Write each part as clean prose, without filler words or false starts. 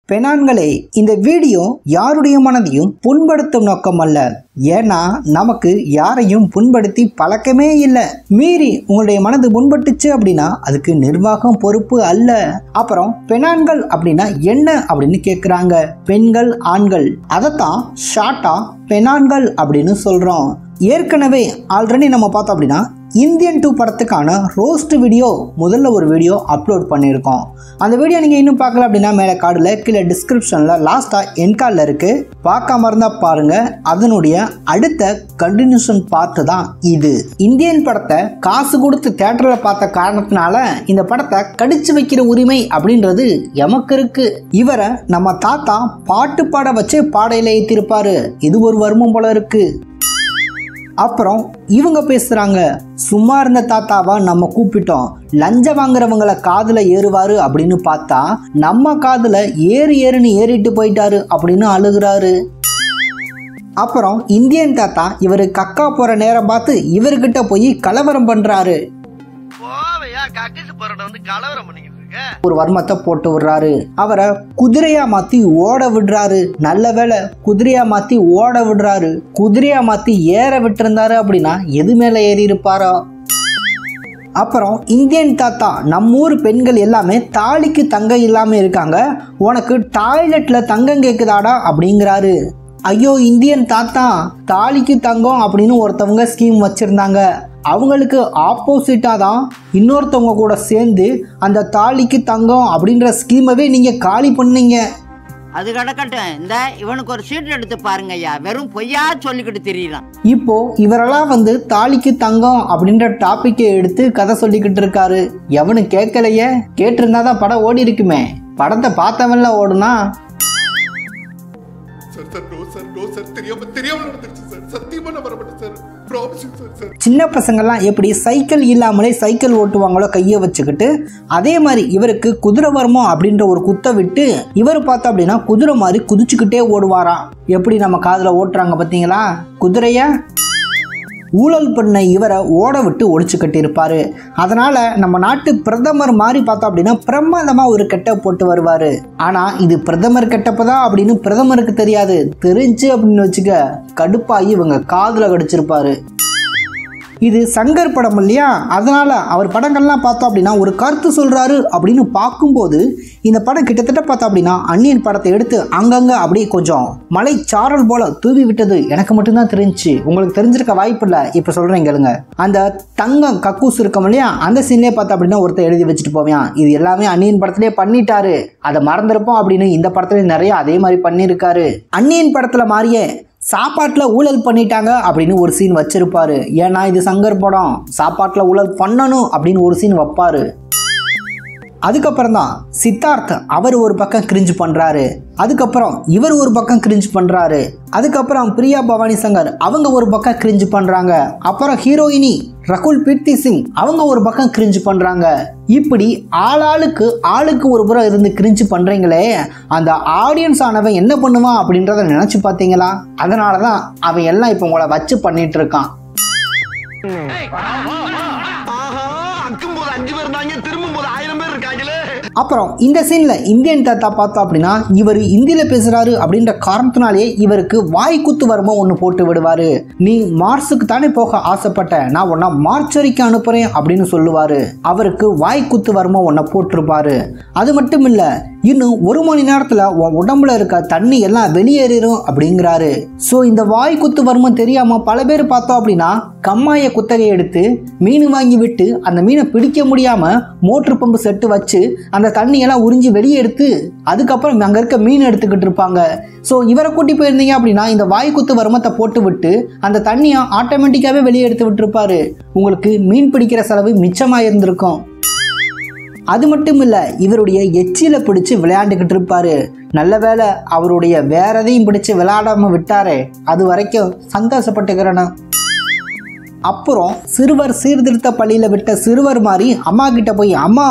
பெணான்களே, இந்த வீடியோ யாருடைய மனதையும் புண்படுத்தும் நோக்கம் அல்ல. ஏன்னா நமக்கு யாரையும் புண்படுத்தி பழக்கமே இல்லை. மீறி உங்களுடைய மனது புண்பட்டுச்சு அப்படின்னா அதுக்கு நிர்வாகம் பொறுப்பு அல்ல. அப்புறம் பெணான்கள் அப்படின்னா என்ன அப்படின்னு கேட்குறாங்க. பெண்கள், ஆண்கள், அதைத்தான் ஷார்ட்டா பெணான்கள் அப்படின்னு சொல்றோம். ஏற்கனவே ஆல்ரெடி நம்ம பார்த்தோம் அப்படின்னா இந்தியன் 2 படத்துக்கான ரோஸ்ட் வீடியோ முதல்ல ஒரு வீடியோ அப்லோட் பண்ணியிருக்கோம். அந்த வீடியோ நீங்கள் இன்னும் பார்க்கல அப்படின்னா மேலே கார்டில் கீழே டிஸ்கிரிப்ஷனில் லாஸ்ட்டாக என்கார்டில் இருக்குது, பார்க்காம இருந்தால் பாருங்கள். அதனுடைய அடுத்த கண்டினியூஷன் பார்ட்டு தான் இது. இந்தியன் படத்தை காசு கொடுத்து தேட்டரில் பார்த்த காரணத்தினால இந்த படத்தை கடிச்சு வைக்கிற உரிமை அப்படின்றது எமக்கு இருக்கு. இவரை நம்ம தாத்தா பாட்டு பாட வச்சு பாடையில் ஏற்றிருப்பாரு. இது ஒரு வருமம் போல இருக்கு. அப்புறம் இவங்க பேசுறாங்க, சும்மா இருந்த தாத்தாவா நம்ம கூப்பிட்டோம், லஞ்சம் வாங்குறவங்களை காதுல ஏறுவாரு அப்படின்னு பார்த்தா நம்ம காதுல ஏறுன்னு ஏறிட்டு போயிட்டாரு அப்படின்னு அழுகுறாரு. அப்புறம் இந்தியன் தாத்தா இவரு கக்கா போற நேரம் பார்த்து இவர்கிட்ட போய் கலவரம் பண்றாரு. ஒரு வர்மத்தை போட்டு விடுறாரு. அவரை குதிரையா மாத்தி ஓட விடுறாரு. நல்ல வேளை குதிரையா மாத்தி ஓட விடுறாரு. குதிரையா மாத்தி ஏற விட்டுருந்தாரு அப்படின்னா எது மேல ஏறி இருப்பாரோ. அப்புறம் இந்தியன் தாத்தா, நம்ம ஊர் பெண்கள் எல்லாமே தாலிக்கு தங்கம் இல்லாம இருக்காங்க, உனக்கு டாய்லெட்ல தங்கம் கேக்குதாடா அப்படிங்கிறாரு. ஐயோ இந்தியன் தாத்தா, தாலிக்கு தங்கம் அப்படின்னு ஒருத்தவங்க ஸ்கீம் வச்சிருந்தாங்க. அவங்களுக்கு ஆப்போசிட்டா தான் இன்னொருத்தவங்க கூட சேர்ந்து அந்த தாலிக்கு தங்கம் அப்படின்ற ஸ்கீமவே நீங்க காலி பண்ணீங்க. அது கடக்கட்டும், இந்த இவனுக்கு ஒரு சீட் எடுத்து பாருங்க ஐயா, வெறும் பொய்யா சொல்லிக்கிட்டு தெரியலாம். இப்போ இவரெல்லாம் வந்து தாலிக்கு தங்கம் அப்படின்ற டாபிக்கை எடுத்து கதை சொல்லிக்கிட்டு இருக்காரு. எவனு கேட்கலையே, கேட்டிருந்தாதான் படம் ஓடி இருக்குமே. படத்தை பார்த்தவன்ல ஓடுனா. சின்ன பசங்கள்லாம் எப்படி சைக்கிள் இல்லாமலே சைக்கிள் ஓட்டுவாங்களோ கையை வச்சுக்கிட்டு, அதே மாதிரி இவருக்கு குதிரை வருமோ அப்படின்ற ஒரு குத்தை விட்டு இவர் பார்த்தா அப்படின்னா குதிரை மாதிரி குதிச்சுக்கிட்டே ஓடுவாராம். எப்படி நம்ம காதுல ஓட்டுறாங்க பார்த்தீங்களா குதிரைய. ஊழல் பண்ண இவரை ஓட விட்டு ஒழிச்சு கட்டியிருப்பாரு. அதனால நம்ம நாட்டு பிரதமர் மாதிரி பார்த்தோம் அப்படின்னா பிரமாதமா ஒரு கெட்டப் போட்டு வருவாரு. ஆனா இது பிரதமர் கெட்டப்பதான் அப்படின்னு பிரதமருக்கு தெரியாது. தெரிஞ்சு அப்படின்னு வச்சுக்க கடுப்பாகி இவங்க காதுல கடிச்சிருப்பாரு. இது சங்கர் படம் இல்லையா, அதனால அவர் படங்கள்லாம் பார்த்தோம் அப்படின்னா ஒரு கருத்து சொல்றாரு அப்படின்னு பார்க்கும்போது இந்த படம் கிட்டத்தட்ட பார்த்தோம் அப்படின்னா அந்நியன் படத்தை எடுத்து அங்கங்க அப்படியே கொஞ்சம் மலை சாரல் போல தூவி விட்டது எனக்கு மட்டும்தான் தெரிஞ்சு. உங்களுக்கு தெரிஞ்சிருக்க வாய்ப்பு இல்லை, இப்ப சொல்றேன் கேளுங்க. அந்த தங்கம் கக்கூஸ் இருக்கும் இல்லையா, அந்த சீன்லேயே பார்த்தோம் அப்படின்னா ஒருத்தர் எழுதி வச்சுட்டு போவேன், இது எல்லாமே அந்நியன் படத்திலே பண்ணிட்டாரு, அதை மறந்துருப்போம் அப்படின்னு இந்த படத்துல நிறைய அதே மாதிரி பண்ணியிருக்காரு. அந்நியன் படத்துல மாதிரியே சாப்பாட்டில் ஊழல் பண்ணிட்டாங்க அப்படின்னு ஒரு சீன் வச்சிருப்பாரு. ஏன்னா இது சங்கர் படம், சாப்பாட்டில் ஊழல் பண்ணணும் அப்படின்னு ஒரு சீன் வைப்பாரு. அதுக்கப்புறம் தான் சித்தார்த் அவர் ஒரு பக்கம் கிரிஞ்சு பண்றாரு. அதுக்கப்புறம் இவர் ஒரு பக்கம் கிரிஞ்சு பண்றாரு. அதுக்கப்புறம் பிரியா பவானி சங்கர் அவங்க ஒரு பக்கம் கிரிஞ்சு பண்றாங்க. அப்புறம் ஹீரோயினி ரகுல் பிரீத்தி சிங் அவங்க ஒரு பக்கம் கிரிஞ்சு பண்றாங்க. இப்படி ஆளுக்கு ஒரு புறம் இருந்து கிரிஞ்சு பண்றீங்களே, அந்த ஆடியன்ஸ் ஆனவன் என்ன பண்ணுவான் அப்படின்றத நினைச்சு பார்த்தீங்களா? அதனாலதான் அவன் எல்லாம் இப்ப உங்களை வச்சு பண்ணிட்டு இருக்கான். அப்புறம் இந்த சீன்ல இந்தியன் தாத்தா பார்த்தோம் அப்படின்னா இவர் இந்தியில பேசுறாரு அப்படின்ற காரணத்தினாலேயே இவருக்கு வாய் குத்து வருமோ ஒன்று போட்டு விடுவாரு. நீ மார்ஸுக்கு தானே போக ஆசைப்பட்ட, நான் உன்னை மார்ச் வரைக்கும் அனுப்புறேன் அப்படின்னு சொல்லுவாரு. அவருக்கு வாய் குத்து வருமோ ஒன்றை போட்டிருப்பாரு. அது மட்டும் இல்ல, இன்னும் 1 மணி நேரத்துல உன் உடம்புல இருக்க தண்ணி எல்லாம் வெளியேறும் அப்படிங்கிறாரு. சோ இந்த வாய் குத்து வருமம் தெரியாம பல பேர் பார்த்தோம் அப்படின்னா கம்மாய குத்தகை எடுத்து மீன் வாங்கி விட்டு அந்த மீனை பிடிக்க முடியாம மோட்டர் பம்பு செட்டு வச்சு அந்த தண்ணியெல்லாம் உறிஞ்சி வெளியே எடுத்து அதுக்கப்புறம் அங்க இருக்க மீன் எடுத்துக்கிட்டு இருப்பாங்க. ஸோ இவரை கூட்டி போயிருந்தீங்க அப்படின்னா இந்த வாய்க்குத்து வருமத்தை போட்டு விட்டு அந்த தண்ணியை ஆட்டோமேட்டிக்காவே வெளியே எடுத்து விட்டுருப்பாரு. உங்களுக்கு மீன் பிடிக்கிற செலவு மிச்சமா இருந்திருக்கும். அது மட்டும் இல்ல, இவருடைய எச்சில பிடிச்சு விளையாண்டுக்கிட்டு இருப்பாரு. நல்ல வேளை அவருடைய வேற எதையும் பிடிச்சு விளையாடாம விட்டாரே, அது வரைக்கும் சந்தோஷப்பட்டுக்கிறேன்னு. அப்புறம் சிறுவர் சீர்திருத்த பள்ளியில விட்ட சிறுவர் மாதிரி அம்மா கிட்ட போய், அம்மா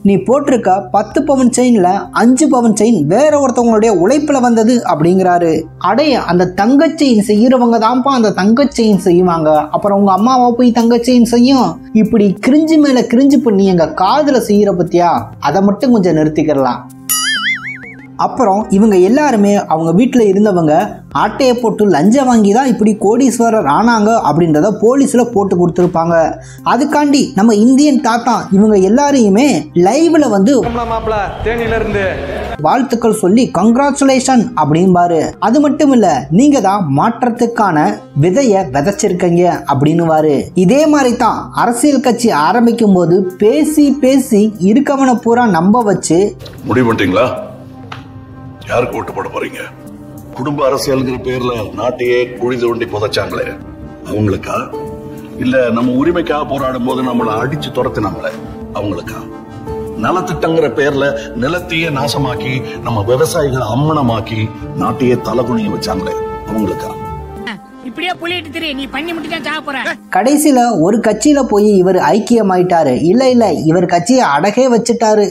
நீ போட்டிருக்க 10 பவுன் செயின்ல 5 பவுன் செயின் வேற ஒருத்தவங்களுடைய உழைப்புல வந்தது அப்படிங்கிறாரு. அடைய அந்த தங்க செயின் செய்யறவங்க தான்ப்பா அந்த தங்க செயின் செய்வாங்க, அப்புறம் உங்க அம்மாவை போய் தங்க செயின் செய்யும். இப்படி கிரிஞ்சு மேல கிரிஞ்சு பண்ணி எங்க காதுல செய்யற பத்தியா, அதை மட்டும் கொஞ்சம் நிறுத்திக்கிறலாம். அப்புறம் இவங்க எல்லாருமே அவங்க வீட்டில் இருந்தவங்க ஆட்டையை போட்டு லஞ்சம் வாங்கி தான் இப்படி கோடீஸ்வரர் ஆனாங்க அப்படின்றத போலீஸில் போட்டு கொடுத்துருப்பாங்க. அதுக்காண்டி நம்ம இந்தியன் தாத்தா இவங்க எல்லாரையுமே லைவ்ல வந்து வாழ்த்துக்கள் சொல்லி கங்க்ராச்சுலேஷன் அப்படின்பாரு. அது மட்டும் இல்ல, நீங்க தான் மாற்றத்துக்கான விதைய விதைச்சிருக்கீங்க அப்படின்னுவாரு. இதே மாதிரி தான் அரசியல் கட்சி ஆரம்பிக்கும் போது பேசி பேசி இருக்கவனை பூரா நம்ப வச்சு முடிவு பண்ணிட்டீங்களா? யாருக்கு ஓட்டு போட போறீங்க? குடும்ப அரசியல்ங்கிற பேர்ல நாட்டையே குழி தோண்டி புதைச்சாங்களே அவங்களுக்கா, இல்ல நம்ம உரிமைக்காக போராடும் போது நம்மளை அடிச்சு துரத்தினாங்களே அவங்களுக்கா, நலத்திட்டங்கிற பேர்ல நிலத்தையே நாசமாக்கி நம்ம விவசாயிகளை அம்மனமாக்கி நாட்டையே தலகுனிய வச்சாங்களே அவங்களுக்கா? கடைசியில ஒரு கட்சியில போய் இவர் ஐக்கியமாயிட்டாரு. இல்ல இவர் கட்சியை அடகே வச்சுட்டாரு.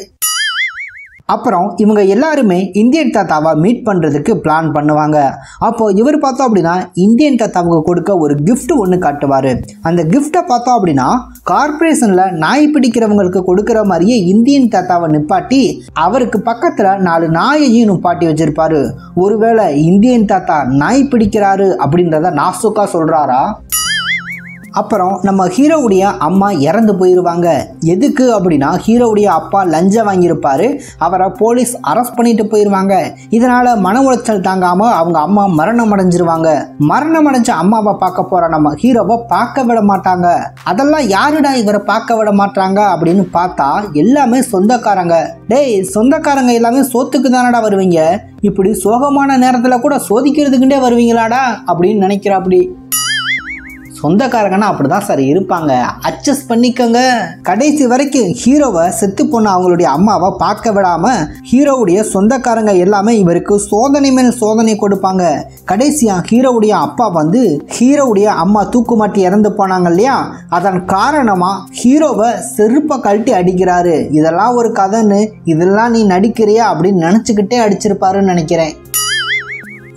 அப்புறம் இவங்க எல்லாருமே இந்தியன் தாத்தாவை மீட் பண்ணுறதுக்கு பிளான் பண்ணுவாங்க. அப்போது இவர் பார்த்தோம் அப்படின்னா இந்தியன் தாத்தாவுக்கு கொடுக்க ஒரு கிஃப்ட் ஒன்று காட்டுவார். அந்த கிஃப்டை பார்த்தோம் அப்படின்னா கார்பரேஷனில் நாய் பிடிக்கிறவங்களுக்கு கொடுக்குற மாதிரியே இந்தியன் தாத்தாவை நிப்பாட்டி அவருக்கு பக்கத்தில் 4 நாயையும் நிப்பாட்டி வச்சிருப்பாரு. ஒருவேளை இந்தியன் தாத்தா நாய் பிடிக்கிறாரு அப்படின்றத நாசுக்கா சொல்கிறாரா? அப்புறம் நம்ம ஹீரோவுடைய அம்மா இறந்து போயிடுவாங்க. எதுக்கு அப்படின்னா ஹீரோவுடைய அப்பா லஞ்சம் வாங்கியிருப்பாரு. அவரை போலீஸ் அரெஸ்ட் பண்ணிட்டு போயிடுவாங்க. இதனால மன உளைச்சல் தாங்காம அவங்க அம்மா மரணம் அடைஞ்சிருவாங்க. மரணம் அடைஞ்ச அம்மாவை பார்க்க போற நம்ம ஹீரோவை பார்க்க விட மாட்டாங்க. அதெல்லாம் யாருடா இவரை பார்க்க விட மாட்டாங்க அப்படின்னு பார்த்தா எல்லாமே சொந்தக்காரங்க. டேய், சொந்தக்காரங்க எல்லாமே சொத்துக்கு தானடா வருவீங்க, இப்படி சோகமான நேரத்தில் கூட சோதிக்கிறதுக்குண்டே வருவீங்களாடா அப்படின்னு நினைக்கிறாப்படி. சொந்தக்காரங்கன்னா அப்படிதான் சார் இருப்பாங்க, அட்ஜஸ்ட் பண்ணிக்கோங்க. கடைசி வரைக்கும் ஹீரோவை செத்து போன அவங்களுடைய அம்மாவை பார்க்க விடாம ஹீரோவுடைய சொந்தக்காரங்க எல்லாமே இவருக்கு சோதனை மேல் சோதனை கொடுப்பாங்க. கடைசியா ஹீரோவுடைய அப்பா வந்து ஹீரோவுடைய அம்மா தூக்குமாட்டி இறந்து போனாங்க இல்லையா, அதன் காரணமா ஹீரோவை செருப்பை கழட்டி அடிக்கிறாரு. இதெல்லாம் ஒரு கதைன்னு, இதெல்லாம் நீ நடிக்கிறியா அப்படின்னு நினைச்சுக்கிட்டே அடிச்சிருப்பாருன்னு நினைக்கிறேன்.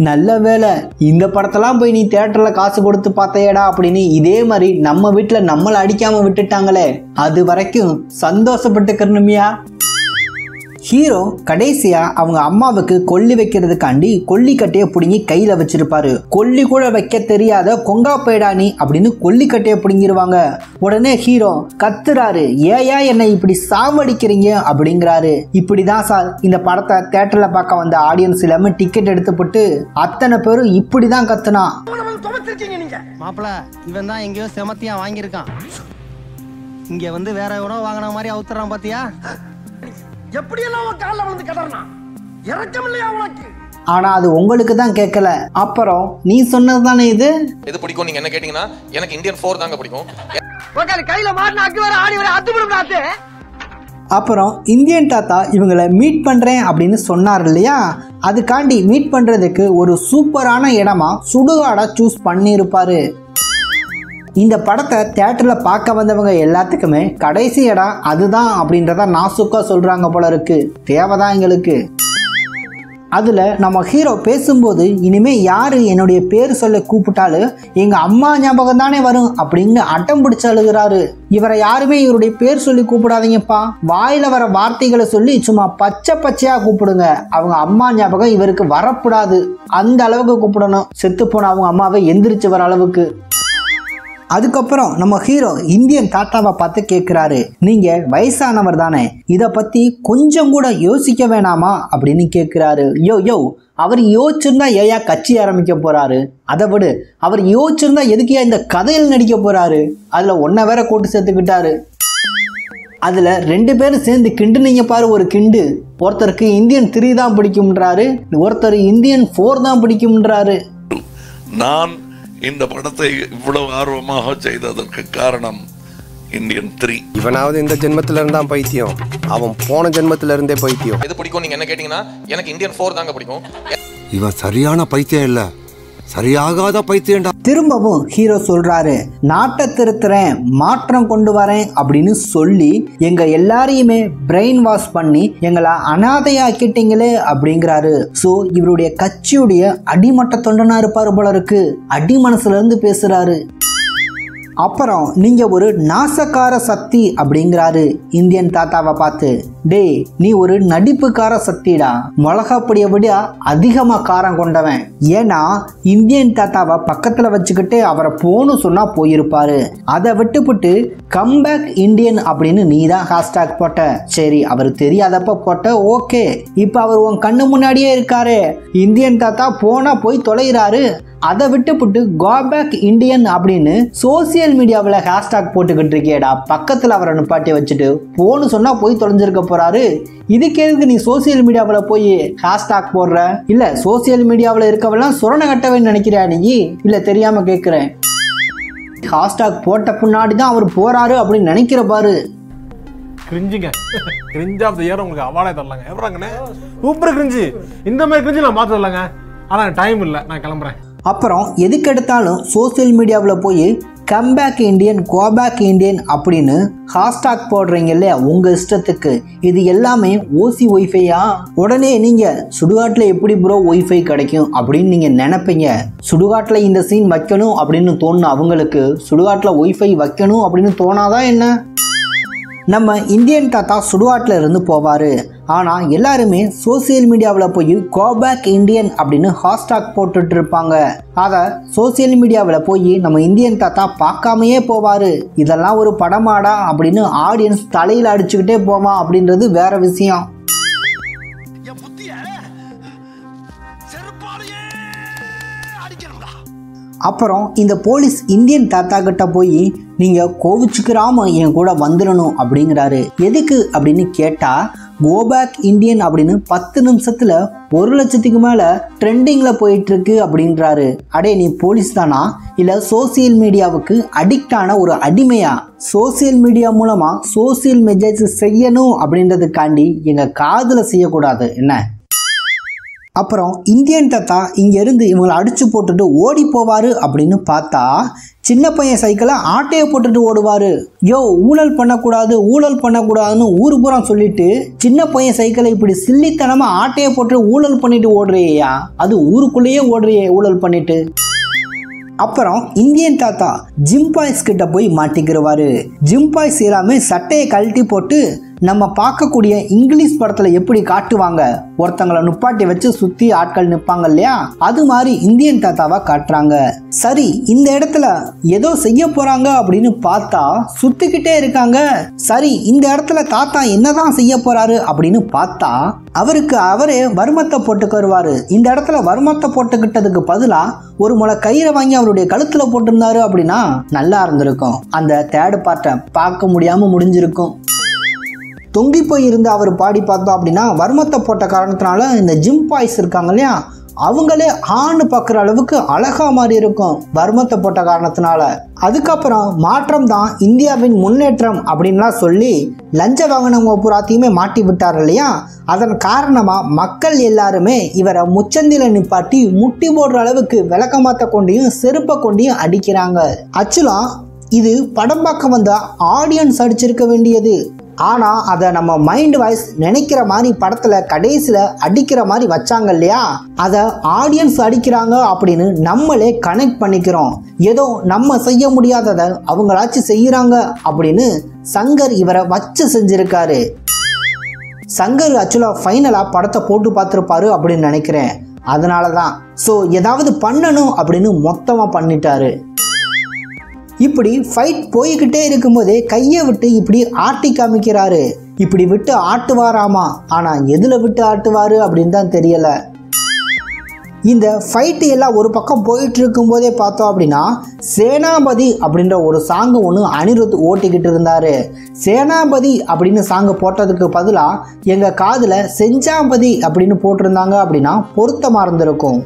நல்ல வேலை இந்த படத்தெல்லாம் போய் நீ தியேட்டர்ல காசு கொடுத்து பார்த்தையடா அப்படின்னு இதே மாதிரி நம்ம வீட்டில் நம்மளை அடிக்காம விட்டுட்டாங்களே, அது வரைக்கும் சந்தோஷப்பட்டுக்கணுமியா. ஹீரோ கடைசியா அவங்க அம்மாவுக்கு கொல்லி வைக்கிறதுக்காண்டி கொல்லிக்கட்டையை பிடுங்கி கையில வச்சிருப்பாரு. கொல்லி கூட வைக்க தெரியாத கொங்கா பேடானி அப்படின்னு கொல்லிக்கட்டையை பிடுங்கிருவாங்க. உடனே ஹீரோ கத்துறாரு, ஏயா என்னை இப்படி சாவடிக்கிறீங்க அப்படிங்கிறாரு. இப்படிதான் சார் இந்த படத்தை தியேட்டர்ல பார்க்க வந்த ஆடியன்ஸ் எல்லாமே டிக்கெட் எடுத்து போட்டு அத்தனை பேரும் இப்படிதான் கத்துனா. மாப்பிள இவன் தான் எங்கேயோ செமத்தியா வாங்கியிருக்கான், இங்க வந்து வேற எவனோ வாங்கின மாதிரி அவுத்துறான் பாத்தியா. ஆனா அது உங்களுக்கு தான் கேட்கல. அப்புறம் நீ சொன்னது தானே இது பிடிக்கும். நீங்க என்ன கேட்டீங்கன்னா எனக்கு இந்தியன் 4 தாங்க பிடிக்கும். அப்புறம் இந்தியன் தாத்தா இவங்களை மீட் பண்றேன் அப்படின்னு சொன்னார் இல்லையா, அதுக்காண்டி மீட் பண்றதுக்கு ஒரு சூப்பரான இடமா சுடுகாடை சூஸ் பண்ணியிருப்பாரு. இந்த படத்தை தியேட்டரில் பார்க்க வந்தவங்க எல்லாத்துக்குமே கடைசி இடம் அதுதான் அப்படின்றத நாசுக்கா சொல்கிறாங்க போல இருக்கு. தேவைதான் எங்களுக்கு. அதில் நம்ம ஹீரோ பேசும்போது இனிமேல் யார் என்னுடைய பேர் சொல்ல கூப்பிட்டாலும் எங்கள் அம்மா ஞாபகம் தானே வரும் அப்படின்னு அட்டம் பிடிச்சு அழுகிறாரு. இவரை யாருமே இவருடைய பேர் சொல்லி கூப்பிடாதீங்கப்பா, வாயில் வர வார்த்தைகளை சொல்லி சும்மா பச்சை பச்சையாக கூப்பிடுங்க. அவங்க அம்மா ஞாபகம் இவருக்கு வரக்கூடாது, அந்த அளவுக்கு கூப்பிடணும். செத்து போன அவங்க அம்மாவை எந்திரிச்சு வர அளவுக்கு. அதுக்கப்புறம் நம்ம ஹீரோ இந்தியன் தாத்தாவை பார்த்து கேட்குறாரு, நீங்கள் வயசானவர் தானே, இதை பற்றி கொஞ்சம் கூட யோசிக்க வேணாமா அப்படின்னு கேட்குறாரு. யோ அவர் யோசிச்சிருந்தா ஏயா கட்சி ஆரம்பிக்க போகிறாரு, அதை விடு அவர் யோசிச்சிருந்தா எதுக்கையா இந்த கதையில் நடிக்க போகிறாரு, அதில் ஒன்றை வேற கூட்டு சேர்த்துக்கிட்டாரு. அதில் 2 பேரும் சேர்ந்து கிண்டுனீங்க பாரு ஒரு கிண்டு. ஒருத்தருக்கு இந்தியன் 3 தான் பிடிக்கும்ன்றாரு, ஒருத்தர் இந்தியன் 4 தான் பிடிக்கும்ன்றாரு. நான் இந்த படத்தை இவ்வளவு ஆர்வமாக செய்ததற்கு காரணம் இந்தியன் 3. இவனாவது இந்த ஜென்மத்துல இருந்தா பைத்தியம், அவன் போன ஜென்மத்துல இருந்தே பைத்தியம். எது பிடிக்கும் நீங்க என்ன கேட்டீங்கன்னா எனக்கு இந்தியன் 4 தாங்க பிடிக்கும். இவன் சரியான பைத்தியம் இல்ல, சரியாகாத பைத்தியம்டா. திரும்பவும் ஹீரோ சொல்றாரு, நாட்டை திருத்துறேன், மாற்றம் கொண்டு வரேன் அப்படின்னு சொல்லி எங்க எல்லாரையுமே பிரெயின் வாஷ் பண்ணி எங்களை அனாதையாக்கிட்டீங்களே அப்படிங்கிறாரு. ஸோ இவருடைய கட்சியுடைய அடிமட்ட தொண்டனா இருப்பாரு போல இருக்கு, அடி மனசுல இருந்து பேசுறாரு. அப்புறம் நீங்க ஒரு நாசக்கார சக்தி அப்படிங்கிறாரு இந்தியன் தாத்தாவை பார்த்து. டேய், நீ ஒரு நடிப்புக்கார சக்திடா, மிளகாப்பொடியை விட அதிகமா காரம் கொண்டவன். ஏன்னா இந்தியன் தாத்தாவை பக்கத்துல வச்சுக்கிட்டு அவரை போன்னு சொன்னா போயிருப்பாரு. அதை விட்டுப்புட்டு கம்பேக் இந்தியன் அப்படின்னு நீ தான் ஹேஷ்டாக் போட்ட. சரி, அவர் தெரியாதப்ப போட்ட, ஓகே. இப்ப அவர் உன் கண்ணு முன்னாடியே இருக்காரு, இந்தியன் தாத்தா போனா போய் தொலைகிறாரு. அதை விட்டுப்புட்டு கோ பேக் இந்தியன் அப்படின்னு சோசியல் மீடியாவில் ஹேஷ்டாக் போட்டுக்கிட்டு இருக்கேடா. பக்கத்தில் அவரை நிப்பாட்டி வச்சுட்டு போன்னு சொன்னா போய் தொலைஞ்சிருக்க போறாரு. இதுக்கு எதுக்கு நீ சோசியல் மீடியாவில் போய் ஹேஷ்டாக் போடுற? இல்ல சோசியல் மீடியாவில் இருக்கவெல்லாம் சுரண கட்டவே நினைக்கிறியா நீ? இல்ல தெரியாம கேட்கிறேன். ஹேஷ்டாக் போட்ட பின்னாடி தான் அவர் போறாரு அப்படின்னு நினைக்கிற பாரு. கிரிஞ்சுங்க, கிரிஞ்ச் ஆஃப் தி இயர் உங்களுக்கு அவார்டே தரலாங்க. எவ்வளோங்கண்ணே சூப்பர் கிரிஞ்சு. இந்த மாதிரி கிரிஞ்சு நான் பார்த்து தரலாங்க. ஆனால் டைம் இல்லை, நான் கிளம்புறேன். அப்புறம் எதுக்கு எடுத்தாலும் சோசியல் மீடியாவில் போய் கம்பேக் இண்டியன், கோபேக் இண்டியன் அப்படின்னு ஹேஷ்டாக் போடுறீங்க இல்லையா உங்க இஷ்டத்துக்கு. இது எல்லாமே ஓசி ஒய்ஃபையா? உடனே நீங்க சுடுகாட்டில் எப்படி ப்ரோ ஒய்ஃபை கிடைக்கும் அப்படின்னு நீங்க நினைப்பீங்க. சுடுகாட்டில் இந்த சீன் வைக்கணும் அப்படின்னு தோணும் அவங்களுக்கு, சுடுகாட்டில் ஒய்ஃபை வைக்கணும் அப்படின்னு தோணாதான் என்ன? நம்ம இந்தியன் தாத்தா சுடுகாட்டில் இருந்து போவார். ஆனால் எல்லாருமே சோசியல் மீடியாவில் போய் கோபேக் இண்டியன் அப்படின்னு ஹேஷ்டாக் போட்டுட்டு இருப்பாங்க. அதை சோசியல் மீடியாவில் போய் நம்ம இந்தியன் தாத்தா பார்க்காமையே போவார். இதெல்லாம் ஒரு படமாடா அப்படின்னு ஆடியன்ஸ் தலையில் அடிச்சுக்கிட்டே போவான் அப்படின்றது வேற விஷயம். அப்புறம் இந்த போலீஸ் இந்தியன் தாத்தா கிட்ட போய் நீங்க கோவிச்சுக்கிறாம என் கூட வந்துடணும் அப்படிங்கிறாரு. எதுக்கு அப்படின்னு கேட்டா, கோபேக் இண்டியன் அப்படின்னு 10 நிமிஷத்துல 1 லட்சத்துக்கு மேல ட்ரெண்டிங்ல போயிட்டு இருக்கு அப்படின்றாரு. அடே, நீ போலீஸ் தானா இல்ல சோசியல் மீடியாவுக்கு அடிக்ட் ஆன ஒரு அடிமையா? சோசியல் மீடியா மூலமா சோசியல் மெசேஜ் செய்யணும் அப்படின்றதுக்காண்டி எங்க காதுல செய்யக்கூடாது என்ன? அப்புறம் இந்தியன் தாத்தா இங்கேருந்து இவங்களை அடித்து போட்டுட்டு ஓடி போவார் அப்படின்னு பார்த்தா, சின்ன பையன் சைக்கிளை ஆட்டையை போட்டுட்டு ஓடுவார். யோ, ஊழல் பண்ணக்கூடாதுன்னு ஊரு பூரா சொல்லிட்டு சின்ன பையன் சைக்கிளை இப்படி சில்லித்தனமாக ஆட்டையை போட்டு ஊழல் பண்ணிட்டு ஓடுறியா? அது ஊருக்குள்ளேயே ஓடுறியே ஊழல் பண்ணிட்டு. அப்புறம் இந்தியன் தாத்தா ஜிம்பாய்ஸ் கிட்ட போய் மாட்டிக்கிறவாரு. ஜிம்பாய்ஸ் எல்லாமே சட்டையை கழட்டி போட்டு நம்ம பார்க்கக்கூடிய இங்கிலீஷ் படத்துல எப்படி காட்டுவாங்க, ஒருத்தங்களை நுப்பாட்டி வச்சு சுத்தி ஆட்கள் நிற்பாங்க இல்லையா, அது மாதிரி இந்தியன் தாத்தாவா காட்டுறாங்க. சரி, இந்த இடத்துல ஏதோ செய்ய போறாங்க அப்படின்னு பார்த்தா சுத்திக்கிட்டே இருக்காங்க. சரி, இந்த இடத்துல தாத்தா என்னதான் செய்ய போறாரு அப்படின்னு பார்த்தா அவருக்கு அவரே வர்மத்தை போட்டுக்குவாரு. இந்த இடத்துல வர்மத்தை போட்டுக்கிட்டதுக்கு பதிலா ஒரு முளை கயிறை வாங்கி அவருடைய கழுத்துல போட்டிருந்தாரு அப்படின்னா நல்லா இருந்திருக்கும். அந்த தேர்ட் பார்ட்டை பார்க்க முடியாம முடிஞ்சிருக்கும். தொங்கி போய் இருந்து அவர் பாடி பார்த்தோம் அப்படின்னா வர்மத்தை போட்ட காரணத்தினால இந்த ஜிம் பாய்ஸ் இருக்காங்க இல்லையா, அவங்களே ஆண் பார்க்குற அளவுக்கு அழகா மாறி இருக்கும் வர்மத்தை போட்ட காரணத்தினால. அதுக்கப்புறம் மாற்றம் தான் இந்தியாவின் முன்னேற்றம் அப்படின்லாம் சொல்லி லஞ்ச வாங்கினவங்க பூராத்தையுமே மாட்டி விட்டார் இல்லையா. அதன் காரணமா மக்கள் எல்லாருமே இவரை முச்சந்தில நிப்பாட்டி முட்டி போடுற அளவுக்கு விளக்கமாத்த கொண்டையும் செருப்பை கொண்டையும் அடிக்கிறாங்க. ஆக்சுவலா இது படம் பார்க்க வந்த ஆடியன்ஸ் அடிச்சிருக்க வேண்டியது. ஆனால் அதை நம்ம மைண்ட் வாய்ஸ் நினைக்கிற மாதிரி படத்தில் கடைசியில் அடிக்கிற மாதிரி வச்சாங்க இல்லையா, அதை ஆடியன்ஸ் அடிக்கிறாங்க அப்படின்னு நம்மளே கனெக்ட் பண்ணிக்கிறோம். ஏதோ நம்ம செய்ய முடியாததை அவங்களாச்சும் செய்கிறாங்க அப்படின்னு சங்கர் இவரை வச்சு செஞ்சிருக்காரு. சங்கர் ஆக்சுவலாக ஃபைனலாக படத்தை போட்டு பார்த்துருப்பாரு அப்படின்னு நினைக்கிறேன். அதனால தான் ஏதாவது பண்ணணும் அப்படின்னு மொத்தமாக பண்ணிட்டாரு. இப்படி ஃபைட் போய்கிட்டே இருக்கும்போதே கையை விட்டு இப்படி ஆட்டி காமிக்கிறாரு. இப்படி விட்டு ஆட்டுவாராமா, ஆனா எதுல விட்டு ஆட்டுவாரு அப்படின்னு தான் தெரியல. இந்த ஃபைட்டு எல்லாம் ஒரு பக்கம் போயிட்டு இருக்கும் போதே பார்த்தோம் அப்படின்னா சேனாபதி அப்படின்ற ஒரு சாங்கு ஒன்று அனிருத் ஓட்டிக்கிட்டு இருந்தாரு. சேனாபதி அப்படின்னு சாங்கு போட்டதுக்கு பதிலாக எங்க காதுல செஞ்சாபதி அப்படின்னு போட்டிருந்தாங்க அப்படின்னா பொருத்தமா இருந்திருக்கும்.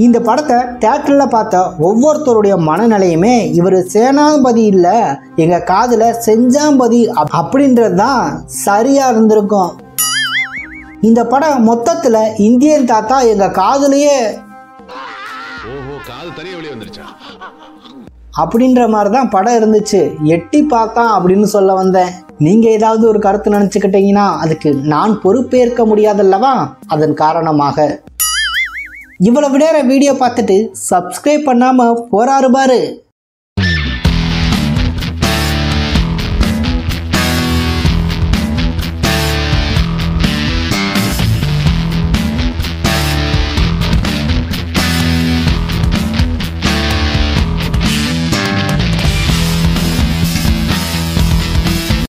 இந்த படத்தை தியேட்டரில் பார்த்த ஒவ்வொருத்தருடைய மனநிலையுமே இவர் சேனாபதி இல்லை, எங்கள் காதில் செஞ்சாம்பதி அப்படின்றது தான் சரியாக இருந்திருக்கும். இந்த படம் மொத்தத்தில் இந்தியன் தாத்தா எங்கள் காதுலேயே அப்படின்ற மாதிரி தான் படம் இருந்துச்சு. எட்டி பார்த்தான் அப்படின்னு சொல்ல வந்தேன். நீங்கள் ஏதாவது ஒரு கருத்து நினச்சிக்கிட்டீங்கன்னா அதுக்கு நான் பொறுப்பேற்க முடியாதல்லவா? அதன் காரணமாக இவ்வளவு நேரம் வீடியோ பார்த்துட்டு சப்ஸ்கிரைப் பண்ணாமல் போறாரு பாரு.